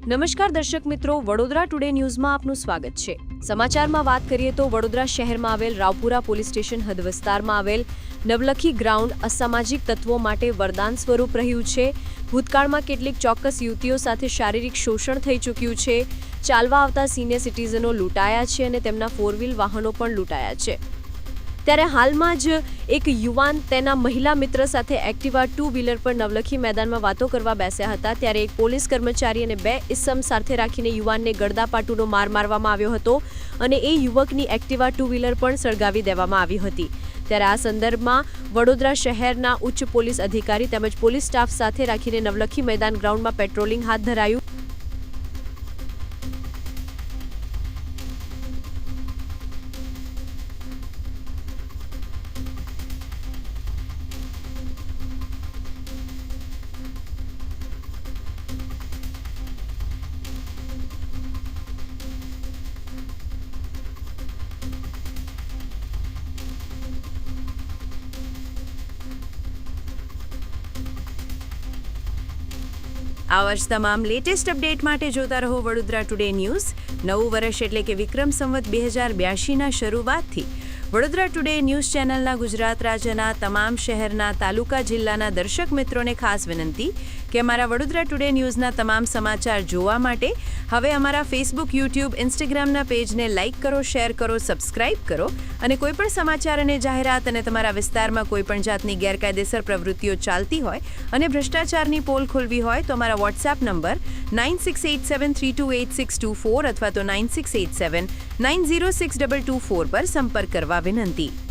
નમસ્કાર દર્શક મિત્રો, વડોદરા ટુડે ન્યૂઝમાં આપનું સ્વાગત છે। સમાચારમાં વાત કરીએ તો વડોદરા શહેરમાં આવેલ રાવપુરા પોલીસ સ્ટેશન હદ વિસ્તારમાં આવેલ નવલખી ગ્રાઉન્ડ અસામાજિક તત્વો માટે વરદાન સ્વરૂપ રહ્યું છે। ભૂતકાળમાં કેટલીક ચોક્કસ યુવતીઓ સાથે શારીરિક શોષણ થઈ ચૂક્યું છે। ચાલવા આવતા સિનિયર સિટીઝનો લૂંટાયા છે અને તેમના 4 વ્હીલ વાહનો પણ લૂંટાયા છે। ત્યારે હાલમાં જ એક યુવાન તેના મહિલા મિત્ર સાથે એક્ટિવા 2 વ્હીલર પર નવલખી મેદાનમાં વાતો કરવા બેસ્યા હતા। ત્યારે એક પોલીસ કર્મચારી અને 2 ઇસમ સાથે રાખીને યુવાનને ગળદાપાટુનો માર મારવામાં આવ્યો હતો અને એ યુવકની એક્ટિવા 2 વ્હીલર પણ સળગાવી દેવામાં આવી હતી। ત્યારે આ સંદર્ભમાં વડોદરા શહેરના ઉચ્ચ પોલીસ અધિકારી તેમજ પોલીસ સ્ટાફ સાથે રાખીને નવલખી મેદાન ગ્રાઉન્ડમાં પેટ્રોલિંગ હાથ ધરાયું। આ વર્ષ તમામ લેટેસ્ટ અપડેટ માટે જોતા રહો વડોદરા ટુડે ન્યૂઝ। નવું વર્ષ એટલે કે વિક્રમ સંવત 2082ના શરૂઆતથી વડોદરા ટુડે ન્યૂઝ ચેનલના ગુજરાત રાજ્યના તમામ શહેરના તાલુકા જિલ્લાના દર્શક મિત્રોને ખાસ વિનંતી કે અમારા વડોદરા ટુડે ન્યૂઝના તમામ સમાચાર જોવા માટે હવે અમારા ફેસબુક, યુટ્યુબ, ઇન્સ્ટાગ્રામના પેજને લાઇક કરો, શેર કરો, સબસ્ક્રાઇબ કરો અને કોઈપણ સમાચાર અને જાહેરાત અને તમારા વિસ્તારમાં કોઈપણ જાતની ગેરકાયદેસર પ્રવૃત્તિઓ ચાલતી હોય અને ભ્રષ્ટાચારની પોલ ખોલવી હોય તો અમારા વોટ્સએપ નંબર 9687328624 અથવા તો 9687906224 પર સંપર્ક કરવા વિનંતી।